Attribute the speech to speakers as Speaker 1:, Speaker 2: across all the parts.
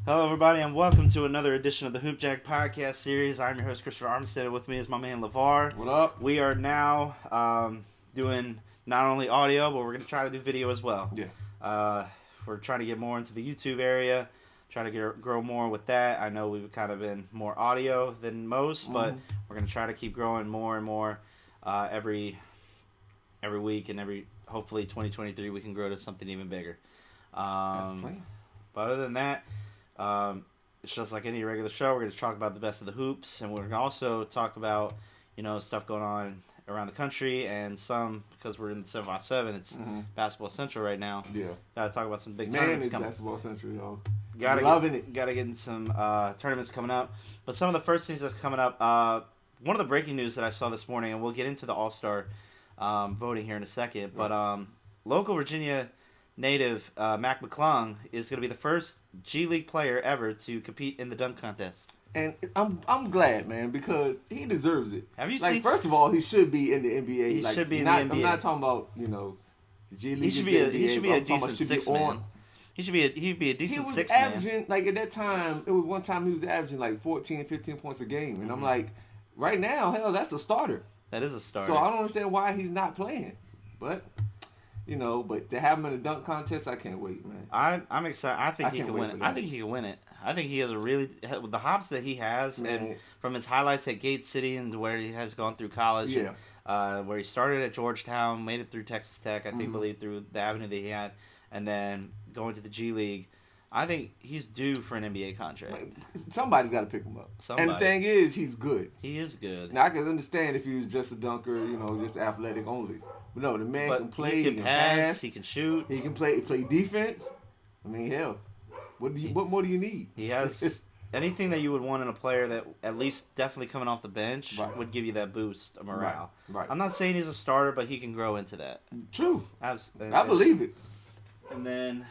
Speaker 1: Hello, everybody, and welcome to another edition of the Hoop Jack Podcast Series. I'm your host, Christopher Armstead, and with me is my man, LeVar.
Speaker 2: What up?
Speaker 1: We are now doing not only audio, but we're going to try to do video as well.
Speaker 2: Yeah.
Speaker 1: We're trying to get more into the YouTube area, try to grow more with that. I know we've kind of been more audio than most, but we're going to try to keep growing more and more every week, and hopefully 2023 we can grow to something even bigger.
Speaker 2: That's the plan.
Speaker 1: But other than that, it's just like any regular show. We're going to talk about the best of the hoops, and we're going to also talk about, stuff going on around the country, and some, because we're in the 7x7, it's Basketball Central right now.
Speaker 2: Yeah.
Speaker 1: Got to talk about some big
Speaker 2: Man,
Speaker 1: tournaments
Speaker 2: it's
Speaker 1: coming.
Speaker 2: Basketball Central, y'all.
Speaker 1: Loving it. Got to get in some tournaments coming up. But some of the first things that's coming up, one of the breaking news that I saw this morning, and we'll get into the All-Star voting here in a second, but local Virginia native Mac McClung is going to be the first G League player ever to compete in the dunk contest.
Speaker 2: And I'm glad, man, because he deserves it.
Speaker 1: Have you
Speaker 2: seen?
Speaker 1: seen?
Speaker 2: First of all, he should be in the NBA.
Speaker 1: He should be in the NBA.
Speaker 2: I'm not talking about G League.
Speaker 1: He should be a decent six man. He'd be a decent six man.
Speaker 2: He was averaging, like, at that time, it was one time he was averaging like 14, 15 points a game, and I'm like, right now, hell, that's a starter.
Speaker 1: That is a starter.
Speaker 2: So I don't understand why he's not playing, but. But to have him in a dunk contest, I can't wait, man.
Speaker 1: I'm excited. I think he can win it. I think he can win it. I think he has with the hops that he has, man. And from his highlights at Gate City and where he has gone through college, where he started at Georgetown, made it through Texas Tech, I believe through the avenue that he had, and then going to the G League. I think he's due for an NBA contract.
Speaker 2: Somebody's got to pick him up. And the thing is, he's good.
Speaker 1: He is good.
Speaker 2: Now, I can understand if he was just a dunker, just athletic only. But no, the man can play,
Speaker 1: he can pass, he can shoot.
Speaker 2: He can play defense. I mean, hell, what more do you need?
Speaker 1: He has anything that you would want in a player that at least definitely coming off the bench would give you that boost of morale.
Speaker 2: Right.
Speaker 1: I'm not saying he's a starter, but he can grow into that.
Speaker 2: True. I believe it.
Speaker 1: And then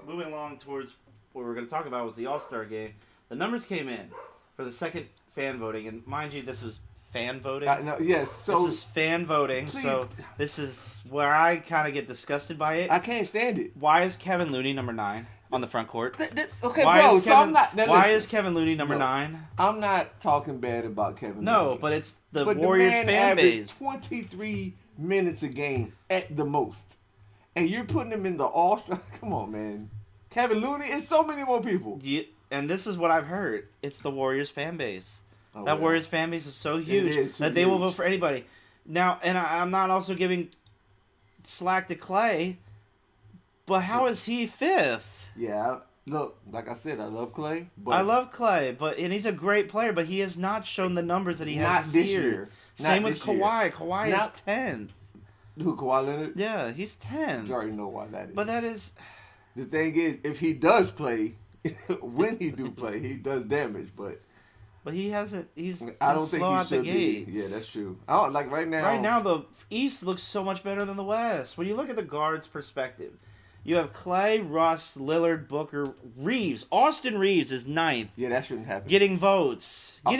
Speaker 1: moving along towards what we're going to talk about was the All-Star game. The numbers came in for the second fan voting, and mind you, this is fan voting.
Speaker 2: Yes, so
Speaker 1: this is fan voting. Please. So this is where I kind of get disgusted by it.
Speaker 2: I can't stand it.
Speaker 1: Why is Kevin Looney number 9 on the front court?
Speaker 2: Okay, bro. So I'm not.
Speaker 1: Why is Kevin Looney number 9?
Speaker 2: I'm not talking bad about Kevin.
Speaker 1: No, but it's the Warriors fan base.
Speaker 2: 23 minutes a game at the most, and you're putting him in the All-Star. Come on, man. Kevin Looney is so many more people.
Speaker 1: And this is what I've heard. It's the Warriors fan base. Warriors fan base is so huge that they will vote for anybody. Now, and I'm not also giving slack to Clay, but how is he 5th?
Speaker 2: Yeah, look, like I said, I love Clay.
Speaker 1: And he's a great player, but he has not shown the numbers that he has this year. Same with Kawhi. Kawhi is 10th.
Speaker 2: Who, Kawhi Leonard?
Speaker 1: Yeah, he's 10th.
Speaker 2: You already know why that is.
Speaker 1: But that is...
Speaker 2: The thing is, if he does play, when he do play, he does damage, but
Speaker 1: he hasn't.
Speaker 2: I don't think
Speaker 1: slow
Speaker 2: he
Speaker 1: out
Speaker 2: should
Speaker 1: the gates.
Speaker 2: be. Yeah, that's true. I don't like right now.
Speaker 1: Right now, the East looks so much better than the West. When you look at the guards' perspective, you have Clay, Russ, Lillard, Booker, Reeves. Austin Reeves is 9th.
Speaker 2: Yeah, that shouldn't happen.
Speaker 1: Getting votes at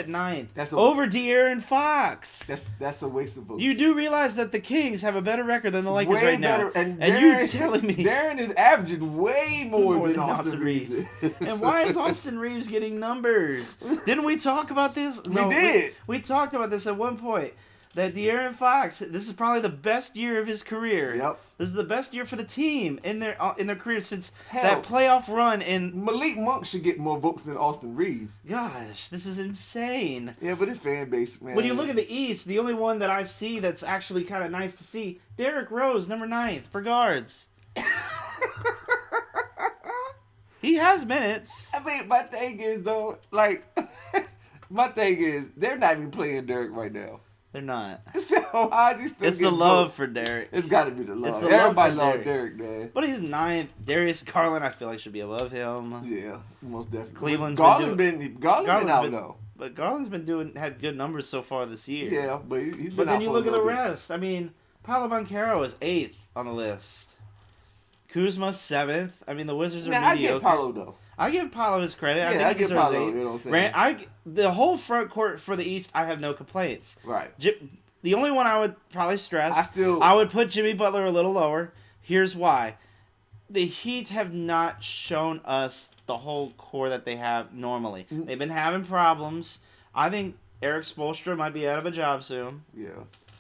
Speaker 1: 9th. Over De'Aaron Fox.
Speaker 2: That's a waste of votes.
Speaker 1: You do realize that the Kings have a better record than the Lakers
Speaker 2: way
Speaker 1: right
Speaker 2: better.
Speaker 1: now,
Speaker 2: and
Speaker 1: you're telling me
Speaker 2: Darren is averaging way more than Austin Reeves.
Speaker 1: And why is Austin Reeves getting numbers? Didn't we talk about this?
Speaker 2: We did.
Speaker 1: We talked about this at one point. That De'Aaron Fox, this is probably the best year of his career.
Speaker 2: Yep.
Speaker 1: This is the best year for the team in their career since that playoff run. And
Speaker 2: Malik Monk should get more votes than Austin Reeves.
Speaker 1: Gosh, this is insane.
Speaker 2: Yeah, but his fan base, man.
Speaker 1: When you look at the East, the only one that I see that's actually kind of nice to see, Derrick Rose, number 9 for guards. He has minutes.
Speaker 2: I mean, my thing is, though, they're not even playing Derrick right now.
Speaker 1: They're not.
Speaker 2: So how do you still
Speaker 1: It's the love for Derrick.
Speaker 2: It's got to be the love.
Speaker 1: It's the
Speaker 2: Everybody
Speaker 1: love for
Speaker 2: loves Derrick, man.
Speaker 1: But he's 9th. Darius Garland, I feel like, should be above him.
Speaker 2: Yeah, most definitely.
Speaker 1: Cleveland's
Speaker 2: Garland's been out though.
Speaker 1: But Garland's had good numbers so far this year.
Speaker 2: Yeah, but he's been.
Speaker 1: But then you look at the
Speaker 2: bit.
Speaker 1: rest. I mean, Paolo Banchero is 8th on the list. Kuzma 7th. I mean, the Wizards are mediocre.
Speaker 2: I get Paolo though.
Speaker 1: I give Paolo his credit.
Speaker 2: Yeah, I give Paolo. You know what I'm saying?
Speaker 1: The whole front court for the East, I have no complaints.
Speaker 2: Right.
Speaker 1: The only one I would probably stress,
Speaker 2: I
Speaker 1: would put Jimmy Butler a little lower. Here's why. the Heat have not shown us the whole core that they have normally. They've been having problems. I think Eric Spoelstra might be out of a job soon.
Speaker 2: Yeah.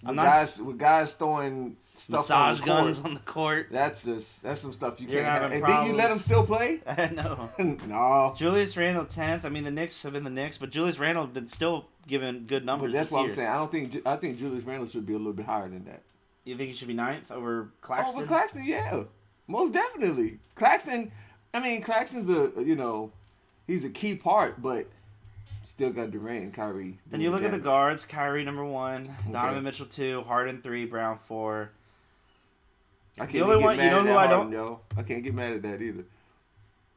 Speaker 2: With guys throwing stuff
Speaker 1: massage
Speaker 2: on the
Speaker 1: guns
Speaker 2: court,
Speaker 1: on the court.
Speaker 2: That's some stuff you
Speaker 1: You're
Speaker 2: can't have. And
Speaker 1: problems.
Speaker 2: then you let them still play?
Speaker 1: No.
Speaker 2: No.
Speaker 1: Julius Randle 10th. I mean, the Knicks have been the Knicks, but Julius Randle has been still giving good numbers.
Speaker 2: But that's
Speaker 1: this
Speaker 2: what
Speaker 1: year.
Speaker 2: I'm saying. I think Julius Randle should be a little bit higher than that.
Speaker 1: You think he should be 9th over Claxton?
Speaker 2: Over Claxton, yeah. Most definitely. Claxton's he's a key part, but still got Durant and Kyrie.
Speaker 1: Then you look at the guards. Kyrie number 1, Donovan Mitchell 2, Harden 3, Brown 4.
Speaker 2: I can't get mad at that Harden, yo. I can't get mad at that either.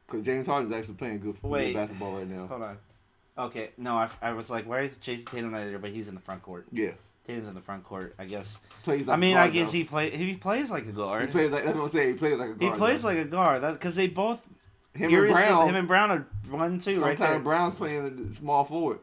Speaker 2: Because James Harden's actually playing good basketball right now.
Speaker 1: Hold on. Okay, no, I was like, why is Jason Tatum not there? But he's in the front court.
Speaker 2: Yeah.
Speaker 1: Tatum's in the front court, I guess.
Speaker 2: I
Speaker 1: guess he plays like a guard.
Speaker 2: That's what I'm saying. He plays like a guard.
Speaker 1: He plays like a guard. Because they both...
Speaker 2: Him and
Speaker 1: Brown are 1-2 right there.
Speaker 2: Sometimes Brown's playing the small forward.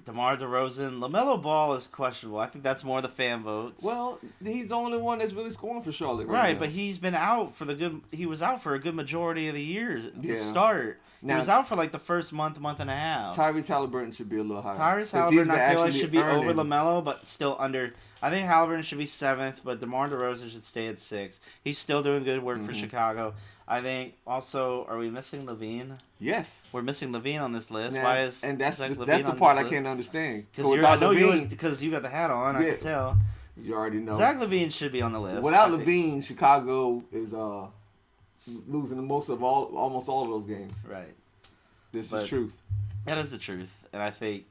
Speaker 1: DeMar DeRozan. LaMelo Ball is questionable. I think that's more the fan votes.
Speaker 2: Well, he's the only one that's really scoring for Charlotte
Speaker 1: right
Speaker 2: now.
Speaker 1: But he's been out for he was out for a good majority of the year to start.
Speaker 2: Now,
Speaker 1: he was out for like the first month and a half.
Speaker 2: Tyrese Halliburton should be a little higher.
Speaker 1: Tyrese Halliburton, I feel like, should be over LaMelo, but still under. I think Halliburton should be 7th, but DeMar DeRozan should stay at 6th. He's still doing good work for Chicago. I think also, are we missing Levine?
Speaker 2: Yes.
Speaker 1: We're missing Levine on this list.
Speaker 2: Man,
Speaker 1: why is
Speaker 2: that's
Speaker 1: Zach
Speaker 2: the
Speaker 1: Levine
Speaker 2: part
Speaker 1: on
Speaker 2: I
Speaker 1: this
Speaker 2: can't understand.
Speaker 1: Because you got the hat on, I can tell.
Speaker 2: You already know.
Speaker 1: Zach Levine should be on the list.
Speaker 2: Without Levine, Chicago is losing almost all of those games.
Speaker 1: Right.
Speaker 2: This is truth.
Speaker 1: That is the truth. And I think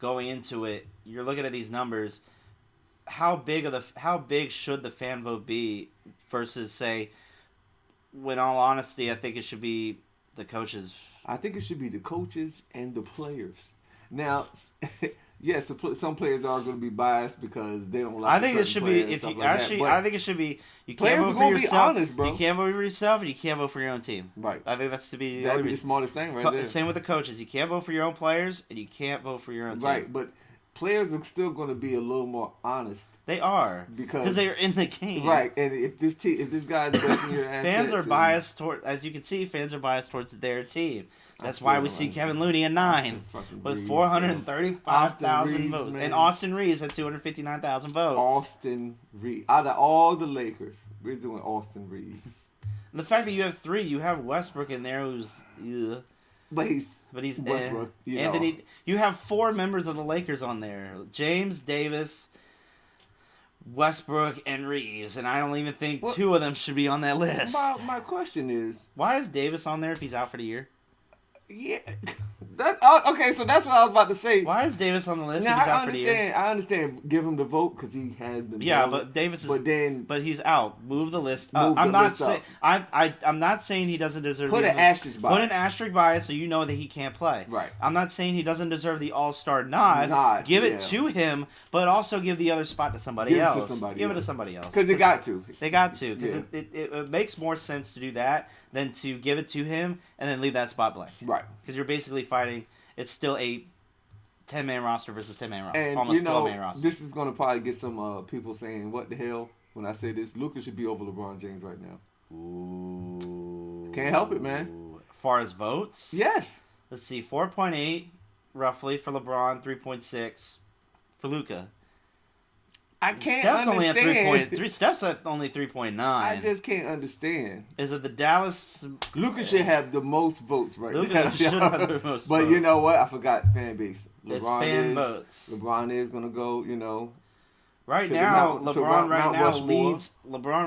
Speaker 1: going into it, you're looking at these numbers. How big should the fan vote be versus, say, in all honesty, I think it should be the coaches.
Speaker 2: I think it should be the coaches and the players. Now, yes, some players are going to be biased because they don't like.
Speaker 1: I think it should be I think it should be. You can't vote for yourself. Be honest, bro. You can't vote for yourself, and you can't vote for your own team.
Speaker 2: Right.
Speaker 1: I think that's to be.
Speaker 2: That'd be the smartest thing, right there.
Speaker 1: Same with the coaches. You can't vote for your own players, and you can't vote for your own team.
Speaker 2: Right, but players are still going to be a little more honest.
Speaker 1: They are because they're in the game.
Speaker 2: Right, and if this guy's best in your assets,
Speaker 1: fans are biased toward, as you can see, fans are biased towards their team. That's why we see Kevin Looney at 9 with 435,000 votes, man. And Austin Reeves at 259,000 votes.
Speaker 2: Austin Reeves, out of all the Lakers, we're doing Austin Reeves.
Speaker 1: And the fact that you have 3, you have Westbrook in there, who's.
Speaker 2: But he's
Speaker 1: Westbrook. Anthony, you have 4 members of the Lakers on there: James, Davis, Westbrook, and Reeves, and I don't even think 2 of them should be on that list.
Speaker 2: My question is,
Speaker 1: why is Davis on there if he's out for the year?
Speaker 2: Yeah, okay. So that's what I was about to say.
Speaker 1: Why is Davis on the list?
Speaker 2: Now,
Speaker 1: if he's out for the year?
Speaker 2: I understand. Give him the vote because he has been.
Speaker 1: Yeah, but Davis is. But he's out. Move the list. I'm not saying. I'm not saying he doesn't deserve.
Speaker 2: Put an asterisk by it.
Speaker 1: Put an asterisk by it so you know that he can't play.
Speaker 2: Right.
Speaker 1: I'm not saying he doesn't deserve the All-Star nod. Give it to him, but also give the other spot to somebody else. Give it to somebody else.
Speaker 2: Because they got to.
Speaker 1: They got to because it makes more sense to do that than to give it to him and then leave that spot blank.
Speaker 2: Right.
Speaker 1: Because you're basically fighting. It's still a 10-man roster versus 10-man roster.
Speaker 2: And
Speaker 1: almost 12-man roster.
Speaker 2: This is going to probably get some people saying, what the hell, when I say this. Luka should be over LeBron James right now.
Speaker 1: Ooh.
Speaker 2: Can't help it, man.
Speaker 1: As far as votes?
Speaker 2: Yes.
Speaker 1: Let's see. 4.8 roughly for LeBron. 3.6 for Luka.
Speaker 2: I can't understand.
Speaker 1: Steph's at only 3.9.
Speaker 2: I just can't understand.
Speaker 1: Is it the Dallas?
Speaker 2: Luka should have the most votes right now.
Speaker 1: Luka should have the most votes.
Speaker 2: But you know what? I forgot fan base.
Speaker 1: It's fan votes.
Speaker 2: LeBron is going to go,
Speaker 1: Right now, LeBron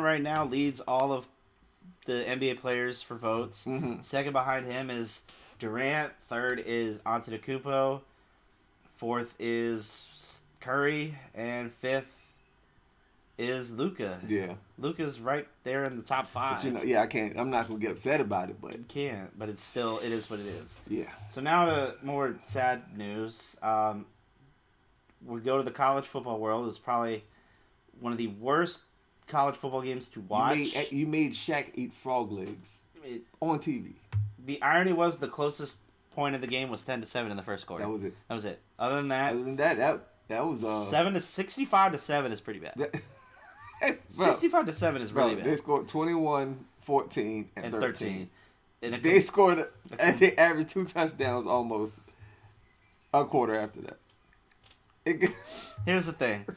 Speaker 1: right now leads all of the NBA players for votes.
Speaker 2: Mm-hmm.
Speaker 1: Second behind him is Durant. Third is Antetokounmpo. Fourth is Curry. And fifth is Luka.
Speaker 2: Yeah.
Speaker 1: Luka's right there in the top 5.
Speaker 2: But I can't. I'm not gonna get upset about it, but
Speaker 1: you can't. But it is what it is.
Speaker 2: Yeah.
Speaker 1: So now to more sad news. We go to the college football world. It was probably one of the worst college football games to watch.
Speaker 2: You made Shaq eat frog legs on TV.
Speaker 1: The irony was the closest point of the game was 10-7 in the first quarter.
Speaker 2: That was it.
Speaker 1: Other than that,
Speaker 2: that was
Speaker 1: 65-7 is pretty bad. 65-7 is really bad.
Speaker 2: They scored 21 14 and 13.
Speaker 1: And
Speaker 2: they scored, and they averaged 2 touchdowns almost a quarter after that.
Speaker 1: Here's the thing.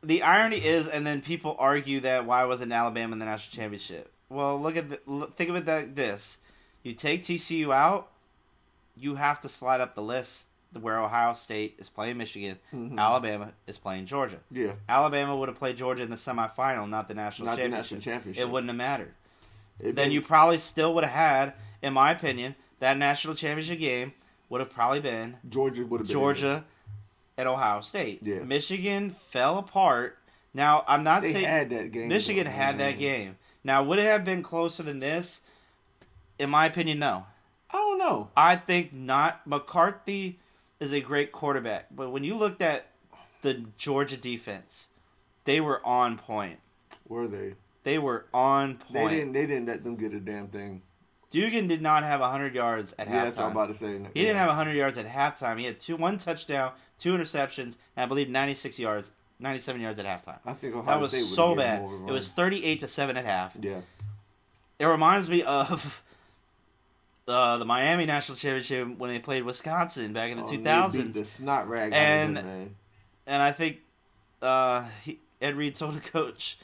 Speaker 1: The irony is, and then people argue that why wasn't Alabama in the national championship? Well, think of it like this. You take TCU out, you have to slide up the list where Ohio State is playing Michigan, Alabama is playing Georgia.
Speaker 2: Yeah.
Speaker 1: Alabama would have played Georgia in the semifinal, not the national championship. It wouldn't have mattered. You probably still would have had, in my opinion, that national championship game would have probably been Georgia and Ohio State.
Speaker 2: Yeah.
Speaker 1: Michigan fell apart. Now, I'm not saying
Speaker 2: had that game.
Speaker 1: Michigan had that game. Now, would it have been closer than this? In my opinion, no.
Speaker 2: I don't know.
Speaker 1: I think not. McCarthy is a great quarterback, but when you looked at the Georgia defense, they were on point.
Speaker 2: Were they?
Speaker 1: They were on point.
Speaker 2: They didn't let them get a damn thing.
Speaker 1: Dugan did not have 100 yards at halftime.
Speaker 2: Yeah, that's what I'm about to say.
Speaker 1: He didn't have 100 yards at halftime. He had one touchdown, 2 interceptions, and I believe 97 yards at halftime.
Speaker 2: I think Ohio State was so bad.
Speaker 1: It was 38-7 at half.
Speaker 2: Yeah.
Speaker 1: It reminds me of the Miami National Championship when they played Wisconsin back in the 2000s.
Speaker 2: They beat the snot rag out of them, man.
Speaker 1: And I think Ed Reed told the coach,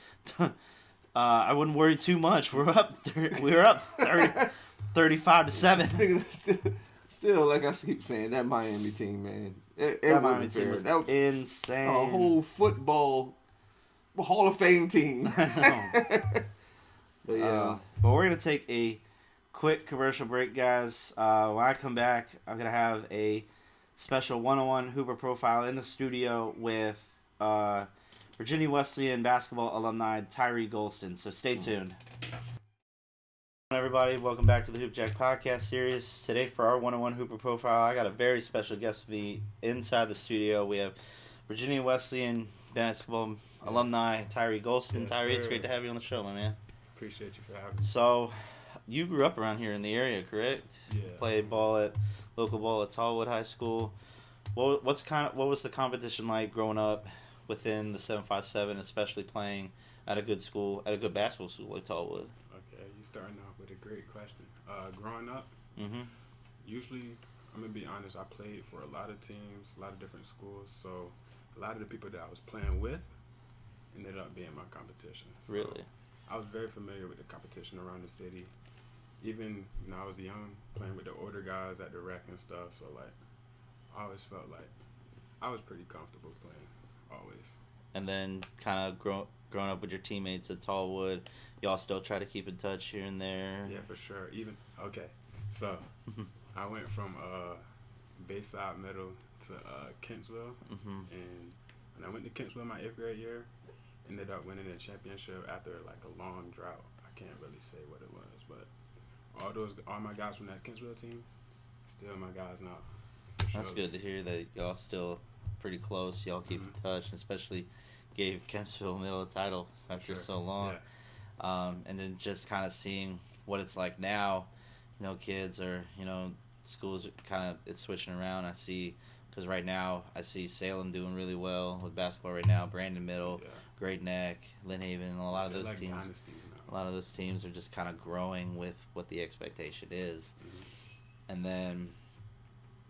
Speaker 1: I wouldn't worry too much. We were up 35-7.
Speaker 2: Still, like I keep saying, that Miami team, man, it wasn't fair.
Speaker 1: Was insane.
Speaker 2: A whole football Hall of Fame team.
Speaker 1: But we're gonna take a quick commercial break, guys. When I come back, I'm gonna have a special one-on-one Hooper profile in the studio with Virginia Wesleyan basketball alumni Tyree Golston. So stay tuned. Everybody, welcome back to the Hoop Jack podcast series. Today for our one-on-one Hooper profile, I got a very special guest with me inside the studio. We have Virginia Wesleyan basketball alumni Tyree Golston.
Speaker 3: Yes,
Speaker 1: Tyree,
Speaker 3: sir.
Speaker 1: it's great to have you on the show, my man.
Speaker 3: Appreciate you for having me.
Speaker 1: So, you grew up around here in the area, correct?
Speaker 3: Yeah.
Speaker 1: Played local ball at Tallwood High School. What was the competition like growing up within the 757, especially playing at a good school, at a good basketball school like Tallwood?
Speaker 3: Okay, you starting off with a great question. Growing up, usually, I'm going to be honest, I played for a lot of teams, a lot of different schools, so a lot of the people that I was playing with ended up being my competition. So
Speaker 1: Really?
Speaker 3: I was very familiar with the competition around the city. Even when I was young, playing with the older guys at the rec and stuff, so like, I always felt like I was pretty comfortable playing, always.
Speaker 1: And then kind of growing up with your teammates at Tallwood, y'all still try to keep in touch here and there?
Speaker 3: Yeah, for sure. So I went from Bayside Middle to Kentsville, and when I went to Kentsville my 8th grade year, ended up winning a championship after like a long drought. I can't really say what it was, but all my guys from that Kentsville team, still my guys now.
Speaker 1: That's good to hear that y'all still pretty close. Y'all keep in touch, and especially gave Kempsville Middle a title after so long. Yeah. And then just kind of seeing what it's like now, kids are, schools are kind of, it's switching around. I see, because right now I see Salem doing really well with basketball right now. Brandon Middle, Great Neck, Lynn Haven, a lot of those teams. A lot of those teams are just kind of growing with what the expectation is. And then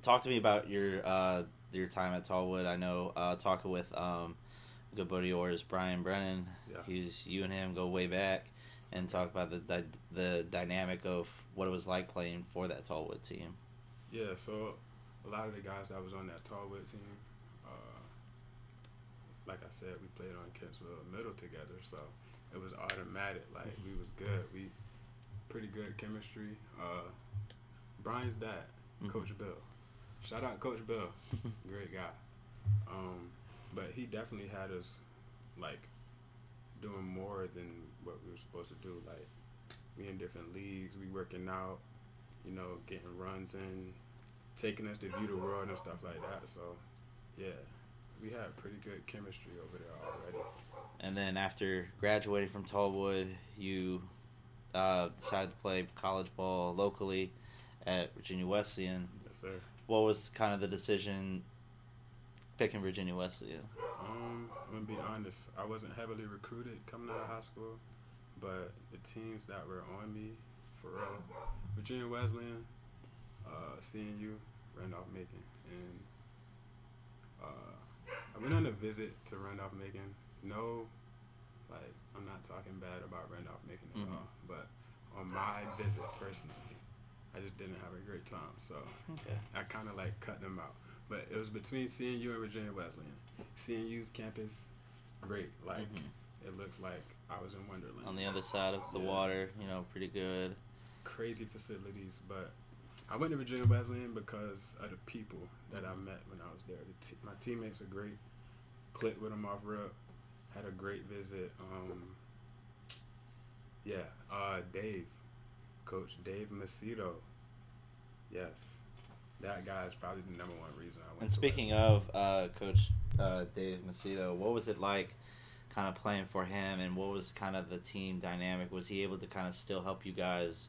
Speaker 1: talk to me about your time at Tallwood. I know talking with a good buddy of yours, Brian Brennan. Yeah. You and him go way back, and talk about the dynamic of what it was like playing for that Tallwood team.
Speaker 3: Yeah, so a lot of the guys that was on that Tallwood team, like I said, we played on Kentsville Middle together, so it was automatic. Like, we was good. We pretty good chemistry. Brian's dad, Coach Bill. Shout out Coach Bill. Great guy. But he definitely had us, like, doing more than what we were supposed to do. Like, we in different leagues. We working out, getting runs in, taking us to view the world and stuff like that. So, yeah, we had pretty good chemistry over there already.
Speaker 1: And then after graduating from Tallwood, you decided to play college ball locally at Virginia Wesleyan.
Speaker 3: Yes, sir.
Speaker 1: What was kind of the decision picking Virginia Wesleyan?
Speaker 3: I'm going to be honest. I wasn't heavily recruited coming out of high school. But the teams that were on me, for real, Virginia Wesleyan, CNU, Randolph-Macon, and I went on a visit to Randolph-Macon. No, like, I'm not talking bad about Randolph-Macon at all, but on my visit personally, I just didn't have a great time, so I kind of like cut them out. But it was between CNU and Virginia Wesleyan. CNU's campus, great. Like, it looks like I was in Wonderland.
Speaker 1: On the other side of the water, pretty good.
Speaker 3: Crazy facilities, but I went to Virginia Wesleyan because of the people that I met when I was there. My teammates are great. Clicked with them off rip. Had a great visit. Dave. Coach Dave Macedo. Yes. That guy is probably the number one reason I went.
Speaker 1: And speaking of Coach Dave Macedo, what was it like kind of playing for him, and what was kind of the team dynamic? Was he able to kind of still help you guys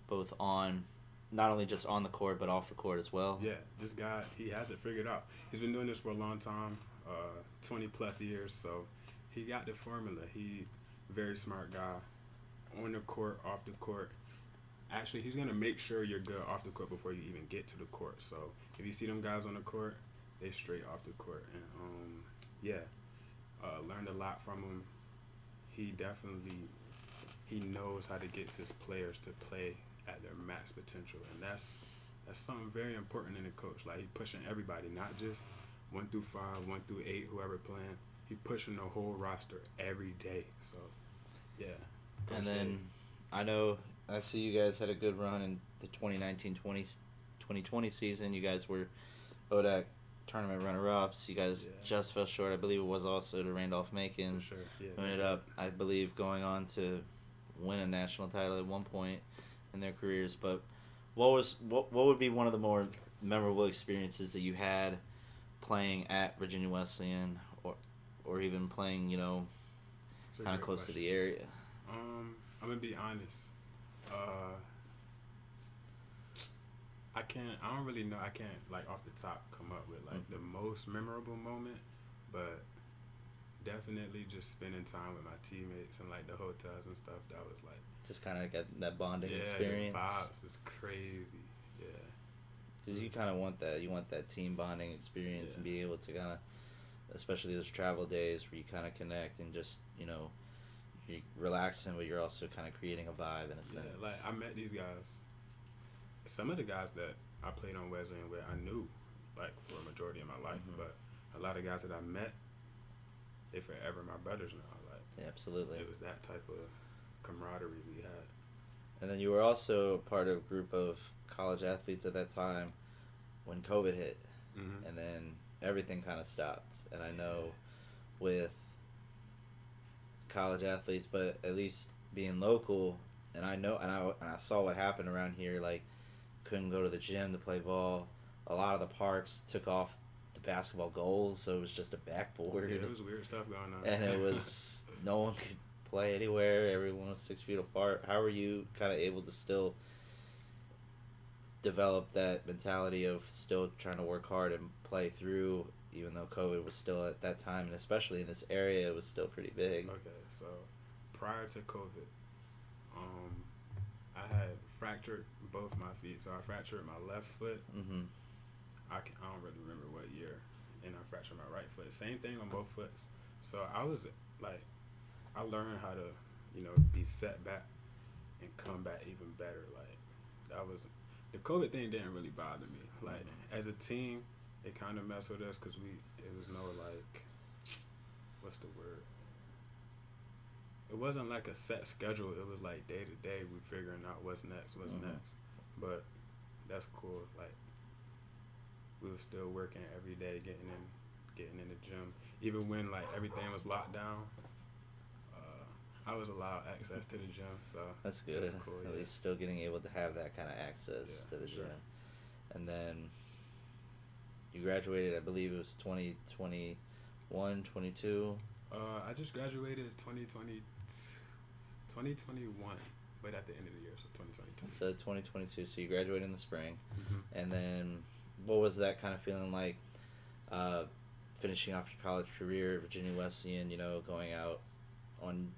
Speaker 1: both on, not only just on the court, but off the court as well?
Speaker 3: Yeah, this guy, he has it figured out. He's been doing this for a long time, 20 plus years, so he got the formula. He very smart guy, on the court, off the court. Actually, he's going to make sure you're good off the court before you even get to the court. So if you see them guys on the court, they straight off the court. And, learned a lot from him. He knows how to get his players to play at their max potential. And that's something very important in a coach. Like, he pushing everybody, not just 1 through 5, 1 through 8, whoever playing. He pushing the whole roster every day. So, yeah.
Speaker 1: Coach and then Dave. I see you guys had a good run in the 2019-2020 season. You guys were ODAC tournament runner-ups. You guys just fell short. I believe it was also to Randolph-Macon.
Speaker 3: For sure. Yeah,
Speaker 1: ended up, I believe, going on to win a national title at one point in their careers. But what would be one of the more memorable experiences that you had playing at Virginia Wesleyan, or even playing, kind of close to the area?
Speaker 3: I'm gonna be honest. I don't really know. I can't, like, off the top come up with, like, the most memorable moment, but definitely just spending time with my teammates and, like, the hotels and stuff. That was, like,
Speaker 1: just kind of get that bonding experience.
Speaker 3: Yeah, the vibes is crazy. Yeah.
Speaker 1: Because you kind of want that. You want that team bonding experience and be able to kind of, especially those travel days where you kind of connect and just, you're relaxing, but you're also kind of creating a vibe in a sense.
Speaker 3: Yeah, like, I met these guys. Some of the guys that I played on Wesleyan with, I knew, like, for a majority of my life. But a lot of guys that I met, they forever my brothers now. Like,
Speaker 1: yeah, absolutely.
Speaker 3: It was that type of camaraderie we had.
Speaker 1: And then you were also part of a group of college athletes at that time when COVID hit. And then everything kind of stopped. And I know with college athletes, but at least being local, and I saw what happened around here, like, couldn't go to the gym to play ball. A lot of the parks took off the basketball goals, so it was just a backboard.
Speaker 3: Yeah, there was weird stuff going on.
Speaker 1: And it was, no one could play anywhere. Everyone was 6 feet apart. How were you kind of able to still develop that mentality of still trying to work hard and play through, even though COVID was still at that time, and especially in this area, it was still pretty big?
Speaker 3: Okay, so prior to COVID, I had fractured both my feet. So I fractured my left foot. I don't really remember what year, and I fractured my right foot. Same thing on both foots. So I was like, I learned how to, be set back and come back even better. Like, that was, the COVID thing didn't really bother me. Like, as a team, it kind of messed with us because it was no, like, what's the word? It wasn't like a set schedule. It was like day to day, we figuring out what's next. But that's cool. Like, we were still working every day, getting in the gym. Even when, like, everything was locked down, I was allowed access to the gym. So
Speaker 1: that's good. That's cool, at least still getting able to have that kind of access to the gym. And then you graduated, I believe it was 2021, 22.
Speaker 3: I just graduated 2021, but at the end of the year, so 2022.
Speaker 1: So 2022, so you graduated in the spring. And then what was that kind of feeling like, finishing off your college career at Virginia Wesleyan, going out on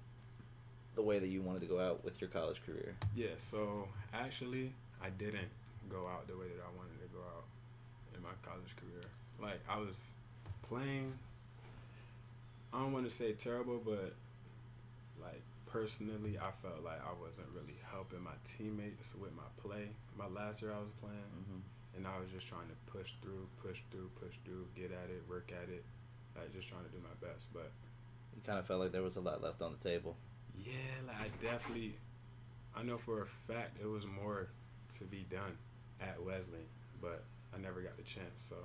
Speaker 1: the way that you wanted to go out with your college career?
Speaker 3: Yeah, so actually, I didn't go out the way that I wanted to go out in my college career. Like, I was playing, I don't want to say terrible, but, like, personally, I felt like I wasn't really helping my teammates with my play. My last year I was playing, and I was just trying to push through, get at it, work at it, like, just trying to do my best, but...
Speaker 1: You kind of felt like there was a lot left on the table.
Speaker 3: Yeah, like, I know for a fact it was more to be done at Wesleyan, but I never got the chance, so...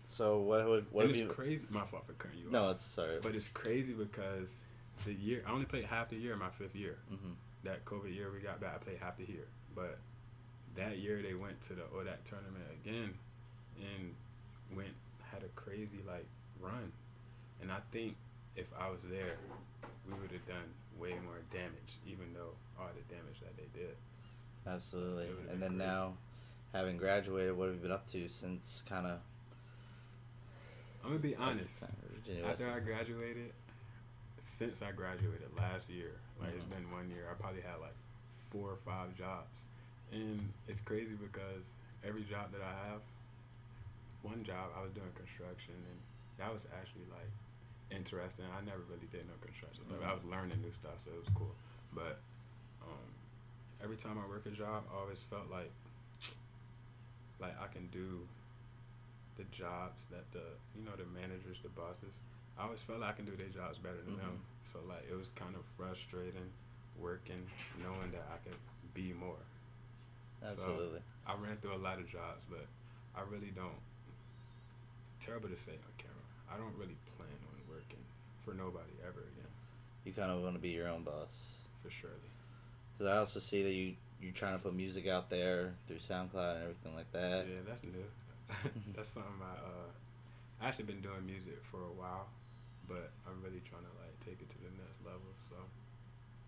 Speaker 1: So what
Speaker 3: and it's crazy. My fault for cutting you off.
Speaker 1: No, it's sorry.
Speaker 3: But it's crazy because I only played half the year in my 5th year. That COVID year we got back, I played half the year. But that year they went to the ODAC tournament again and had a crazy like run. And I think if I was there, we would have done way more damage, even though all the damage that they did.
Speaker 1: Absolutely. And then crazy. Now, having graduated, what have you been up to since kind of...
Speaker 3: I'm going to be honest. After I graduated, since I graduated last year, like it's been 1 year, I probably had like 4 or 5 jobs. And it's crazy because every job that I have, one job I was doing construction, and that was actually like interesting. I never really did no construction, but I was learning new stuff, so it was cool. But every time I work a job, I always felt like I can do the jobs that the managers, the bosses, I always felt like I can do their jobs better than them. So like it was kind of frustrating working, knowing that I could be more.
Speaker 1: Absolutely.
Speaker 3: So I ran through a lot of jobs, but I really don't. It's terrible to say on camera. I don't really plan on working for nobody ever again.
Speaker 1: You kind of want to be your own boss.
Speaker 3: For sure.
Speaker 1: Because I also see that you're trying to put music out there through SoundCloud and everything like that.
Speaker 3: Yeah, that's new. That's something I actually been doing music for a while, but I'm really trying to like take it to the next level. So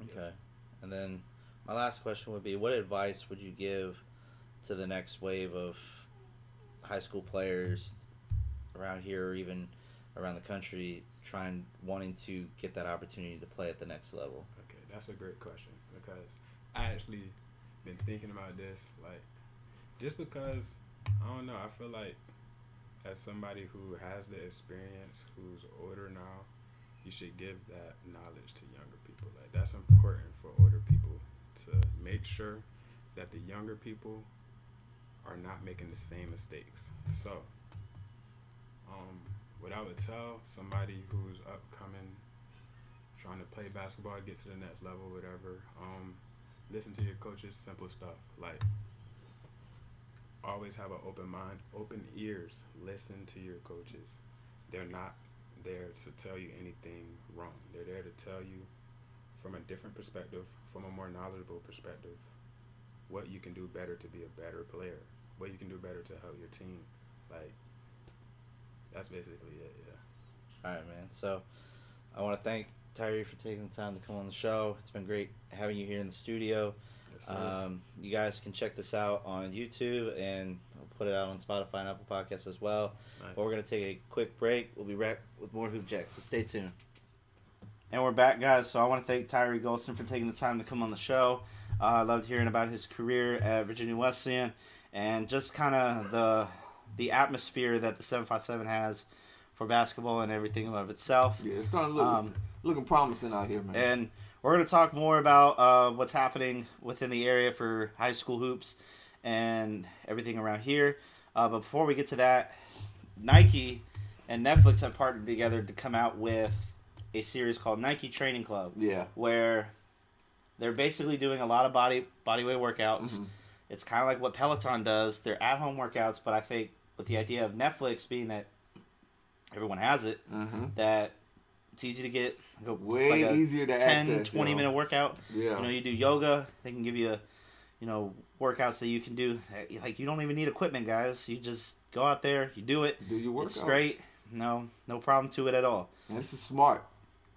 Speaker 1: okay. And then my last question would be, what advice would you give to the next wave of high school players around here or even around the country wanting to get that opportunity to play at the next level?
Speaker 3: Okay, that's a great question because I actually been thinking about this, like, just because I don't know, I feel like as somebody who has the experience, who's older now, you should give that knowledge to younger people. Like, that's important for older people to make sure that the younger people are not making the same mistakes. So, what I would tell somebody who's upcoming, trying to play basketball, get to the next level, whatever, listen to your coaches, simple stuff. Like, always have an open mind, open ears, listen to your coaches. They're not there to tell you anything wrong. They're there to tell you from a different perspective, from a more knowledgeable perspective, what you can do better to be a better player, what you can do better to help your team. Like, that's basically it, yeah.
Speaker 1: All right, man. So I want to thank Tyree for taking the time to come on the show. It's been great having you here in the studio. Yes, you guys can check this out on YouTube, and I'll put it out on Spotify and Apple Podcasts as well. Nice. But we're going to take a quick break. We'll be back with more Hoop Jacks, so stay tuned. And we're back, guys. So I want to thank Tyree Golston for taking the time to come on the show. I loved hearing about his career at Virginia Wesleyan and just kind of the atmosphere that the 757 has for basketball and everything of itself.
Speaker 2: Yeah, it's starting to looking promising out here, man.
Speaker 1: And we're going to talk more about what's happening within the area for high school hoops and everything around here. But before we get to that, Nike and Netflix have partnered together to come out with a series called Nike Training Club. Yeah. Where they're basically doing a lot of bodyweight workouts. Mm-hmm. It's kind of like what Peloton does. They're at-home workouts, but I think with the idea of Netflix being that everyone has it, that it's easy to get.
Speaker 2: Way like easier to
Speaker 1: 10,
Speaker 2: access.
Speaker 1: 20-minute workout. Yeah. You do yoga. They can give you, workouts that you can do. Like, you don't even need equipment, guys. You just go out there, you do it.
Speaker 2: Do your workout.
Speaker 1: It's straight. No problem to it at all.
Speaker 2: And this is smart.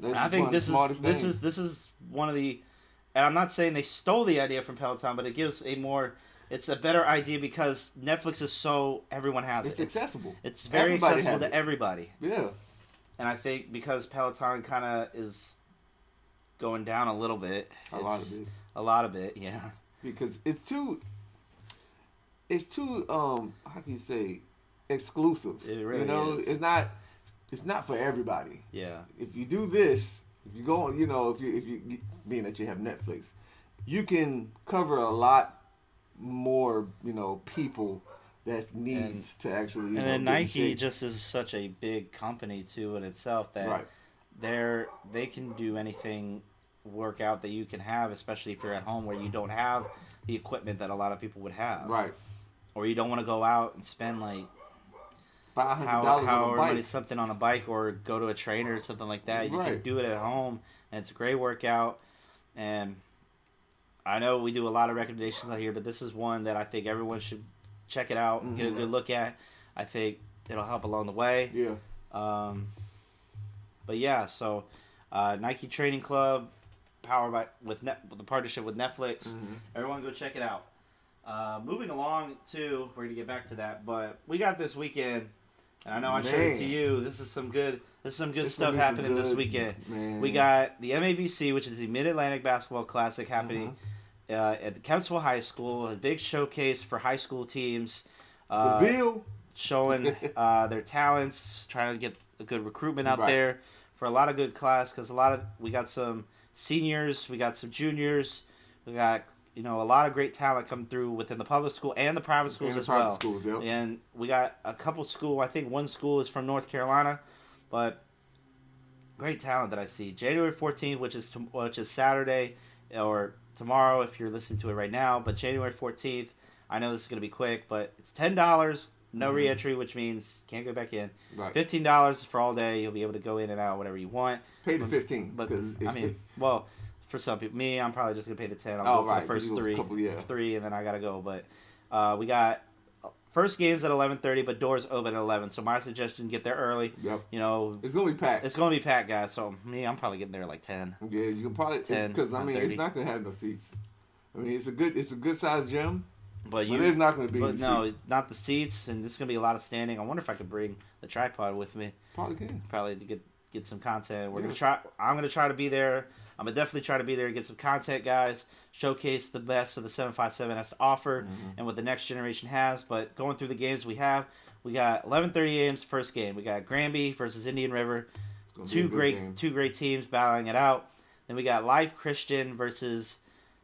Speaker 1: I think this is one of the, and I'm not saying they stole the idea from Peloton, but it gives it's a better idea because Netflix is so everyone has it.
Speaker 2: It's accessible.
Speaker 1: It's very accessible to everybody.
Speaker 2: Yeah.
Speaker 1: And I think because Peloton kind of is going down a little bit.
Speaker 2: A
Speaker 1: lot of it, yeah.
Speaker 2: Because it's too how can you say, exclusive.
Speaker 1: It really is.
Speaker 2: It's not for everybody.
Speaker 1: Yeah.
Speaker 2: If you do this, if you go on, if you being that you have Netflix, you can cover a lot more, people that needs to actually.
Speaker 1: And then Nike just is such a big company too in itself that they can do anything workout that you can have, especially if you're at home where you don't have the equipment that a lot of people would have.
Speaker 2: Right.
Speaker 1: Or you don't want to go out and spend like
Speaker 2: $500 on a bike.
Speaker 1: Something on a bike, or go to a trainer or something like that. You can do it at home, and it's a great workout. And I know we do a lot of recommendations out here, but this is one that I think everyone should check it out, get a good look at. I think it'll help along the way.
Speaker 2: Yeah.
Speaker 1: But yeah, so Nike Training Club, powered by with the partnership with Netflix. Everyone go check it out. Moving along too, we're gonna get back to that, but we got this weekend, and I know I showed it to you. This is some good stuff happening this weekend.
Speaker 2: Man.
Speaker 1: We got the MABC, which is the Mid-Atlantic Basketball Classic, happening at the Kempsville High School. A big showcase for high school teams, showing their talents, trying to get a good recruitment out there for a lot of good class. Because we got some seniors, we got some juniors, we got a lot of great talent come through within the public school and the private schools as well.
Speaker 2: Schools, yep.
Speaker 1: And we got a couple schools. I think one school is from North Carolina, but great talent that I see. January 14th, which is Saturday or tomorrow if you're listening to it right now. But January 14th, I know this is going to be quick, but it's $10, no re-entry, which means can't go back in.
Speaker 2: Right.
Speaker 1: $15 for all day. You'll be able to go in and out whatever you want.
Speaker 2: Pay the $15.
Speaker 1: But for some people, I'm probably just gonna pay the $10. I'll go for the first three, and then I gotta go. But we got first games at 11:30, but doors open at 11. So my suggestion: get there early.
Speaker 2: Yep.
Speaker 1: It's
Speaker 2: gonna be packed.
Speaker 1: It's gonna be packed, guys. So I'm probably getting there at like 10.
Speaker 2: Yeah, you can probably 10 because it's not gonna have no seats. It's a good sized gym. But there's not gonna be. But no, seats.
Speaker 1: Not the seats, and this is gonna be a lot of standing. I wonder if I could bring the tripod with me.
Speaker 2: Probably can.
Speaker 1: Probably to get some content. We're gonna try. I'm gonna try to be there. I'm going to definitely try to be there and get some content, guys. Showcase the best of the 757 has to offer and what the next generation has. But going through the games we got 11:30 a.m.'s first game. We got Granby versus Indian River. Two great teams battling it out. Then we got Life Christian versus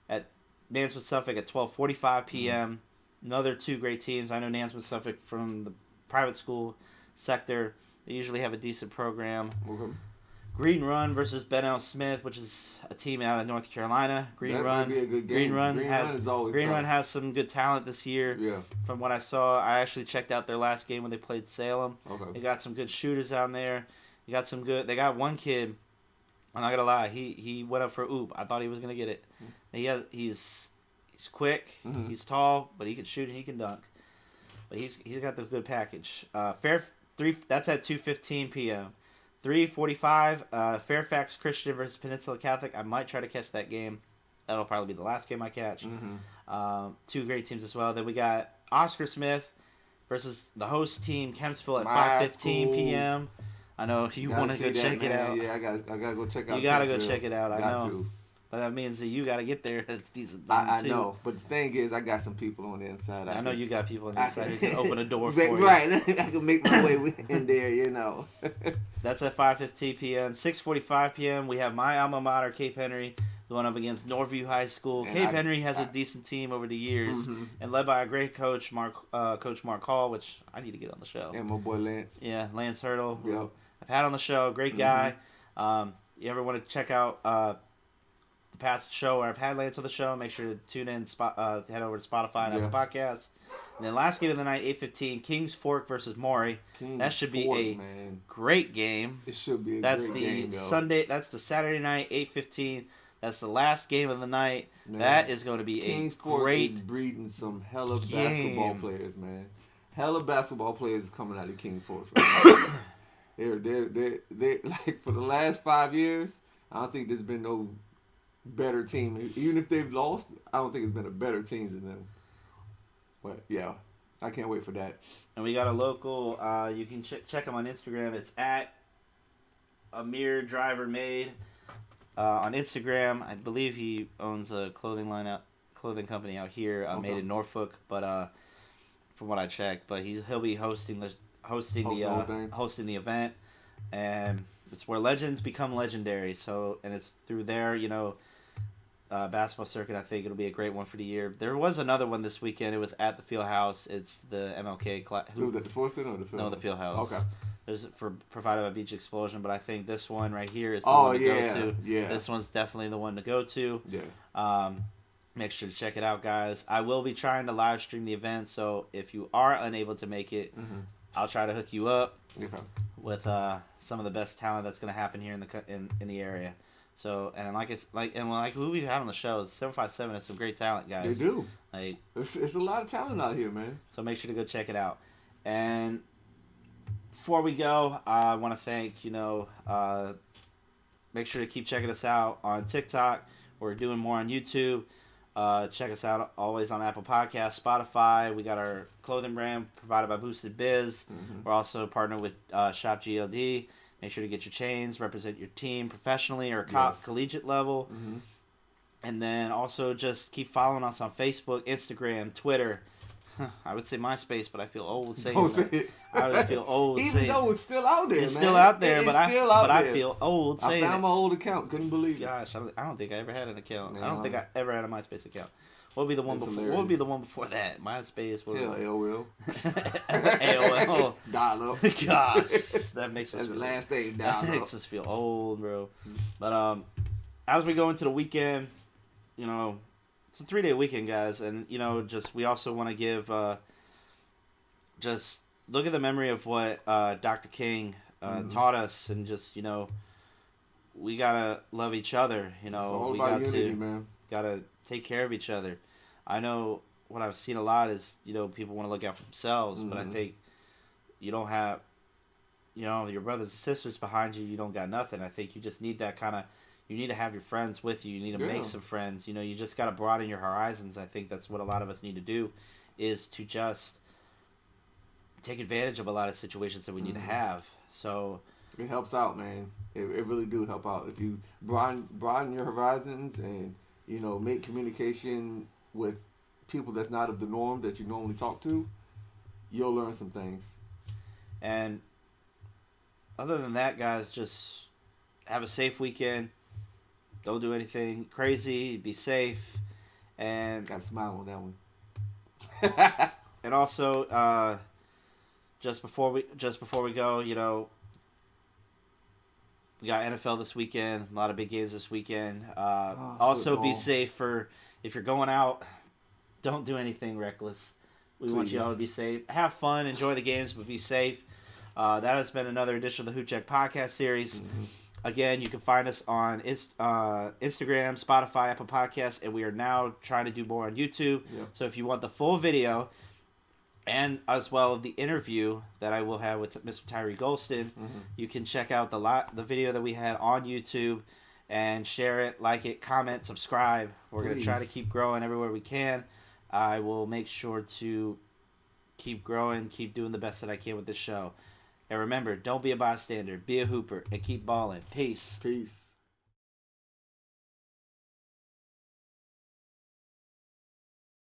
Speaker 1: at Nansmith Suffolk at 12:45 p.m. Another two great teams. I know Nansmith Suffolk from the private school sector. They usually have a decent program. Green Run versus Ben L. Smith, which is a team out of North Carolina. Green Run has some good talent this year.
Speaker 2: Yeah.
Speaker 1: From what I saw, I actually checked out their last game when they played Salem.
Speaker 2: Okay.
Speaker 1: They got some good shooters down there. They got one kid. I'm not gonna lie, he went up for oop. I thought he was gonna get it. He's quick. He's tall, but he can shoot and he can dunk. But he's got the good package. That's at 2:15 p.m. 3:45, Fairfax Christian versus Peninsula Catholic. I might try to catch that game. That'll probably be the last game I catch. Two great teams as well. Then we got Oscar Smith versus the host team, Kempsville, at 5:15 p.m. I know if you want to go check it out.
Speaker 2: Yeah, I gotta go check out.
Speaker 1: You gotta go check it out. I know. But that means that you gotta get there. It's decent.
Speaker 2: I know, but the thing is, I got some people on the inside.
Speaker 1: I know you got people on the inside who can open a door for you.
Speaker 2: Right, I can make my way in there.
Speaker 1: That's at 5:15 p.m. 6:45 p.m. We have my alma mater, Cape Henry, going up against Northview High School. And Cape Henry has a decent team over the years, and led by a great coach, Coach Mark Hall, which I need to get on the show.
Speaker 2: And my boy Lance.
Speaker 1: Yeah, Lance Hurdle.
Speaker 2: Yep.
Speaker 1: I've had on the show. Great guy. You ever want to check out the past show, or I've had Lance on the show, make sure to tune in, head over to Spotify and Apple Podcasts. And then last game of the night, 8:15, Kings Fork versus Maury. That should be a great game.
Speaker 2: It should be
Speaker 1: great game. That's the Saturday night, 8:15. That's the last game of the night. Man, that is going to be
Speaker 2: Kings
Speaker 1: a
Speaker 2: Fork
Speaker 1: great
Speaker 2: is breeding some hella basketball players, man. Hella basketball players coming out of Kings Fork. Right? They're like, for the last 5 years, I don't think there's been no better team. Even if they've lost, I don't think it's been a better team than them. But yeah, I can't wait for that.
Speaker 1: And we got a local. You can check them on Instagram. It's at Amir Driver Made. on Instagram. I believe he owns a clothing company out here, made in Norfolk. But from what I checked, but he'll be hosting the event, and it's where legends become legendary. So, and it's through there, basketball circuit. I think it'll be a great one for the year. There was another one this weekend. It was at the Field House. It's the MLK class.
Speaker 2: Who was it? The Sports Center or the Field?
Speaker 1: No, the Field House.
Speaker 2: Okay.
Speaker 1: There's provided by Beach Explosion, but I think this one right here is the one to go to.
Speaker 2: Yeah.
Speaker 1: This one's definitely the one to go to.
Speaker 2: Yeah.
Speaker 1: Make sure to check it out, guys. I will be trying to live stream the event, so if you are unable to make it, I'll try to hook you up with some of the best talent that's going to happen here in the area. So like who we've had on the show, 757 has some great talent, guys.
Speaker 2: They do.
Speaker 1: Like
Speaker 2: it's a lot of talent out here, man.
Speaker 1: So make sure to go check it out. And before we go, I want to thank make sure to keep checking us out on TikTok. We're doing more on YouTube. Check us out always on Apple Podcasts, Spotify. We got our clothing brand provided by Boosted Biz. We're also partnered with Shop GLD. Make sure to get your chains, represent your team professionally or collegiate level. And then also just keep following us on Facebook, Instagram, Twitter. I would say MySpace, but I feel old saying that. I would feel old
Speaker 2: even
Speaker 1: saying
Speaker 2: though it's still out there,
Speaker 1: it's still out there, but I feel old saying
Speaker 2: I found my old account. Couldn't believe it.
Speaker 1: Gosh, I don't think I ever had an account. I don't think I ever had a MySpace account. What would be the one before?
Speaker 2: Hilarious.
Speaker 1: What would be the one before that? MySpace.
Speaker 2: AOL.
Speaker 1: AOL.
Speaker 2: Dial up.
Speaker 1: Gosh, that makes us.
Speaker 2: That's the last thing. Dial up.
Speaker 1: Makes us feel old, bro. But as we go into the weekend, it's a 3-day weekend, guys, and we also want to give just look at the memory of what Dr. King taught us, and just we gotta love each other.
Speaker 2: It's all about unity, man.
Speaker 1: Gotta take care of each other. I know what I've seen a lot is people want to look out for themselves, but I think you don't have your brothers and sisters behind you. You don't got nothing. I think you just need that kind of. You need to have your friends with you. You need to make some friends. You just got to broaden your horizons. I think that's what a lot of us need to do, is to just take advantage of a lot of situations that we need to have. So
Speaker 2: it helps out, man. It really do help out. If you broaden your horizons and, make communication with people that's not of the norm that you normally talk to, you'll learn some things.
Speaker 1: And other than that, guys, just have a safe weekend. Don't do anything crazy. Be safe, and
Speaker 2: got to smile on that one.
Speaker 1: And also, just before we go, we got NFL this weekend. A lot of big games this weekend. Also, football. Be safe if you're going out. Don't do anything reckless. We want you all to be safe. Have fun, enjoy the games, but be safe. That has been another edition of the Hoop Check podcast series. Again, you can find us on Instagram, Spotify, Apple Podcasts, and we are now trying to do more on YouTube. Yep. So if you want the full video, and as well the interview that I will have with Mr. Tyree Golston, you can check out the video that we had on YouTube and share it, like it, comment, subscribe. We're going to try to keep growing everywhere we can. I will make sure to keep growing, keep doing the best that I can with this show. And remember, don't be a bystander. Be a hooper and keep balling. Peace.
Speaker 2: Peace.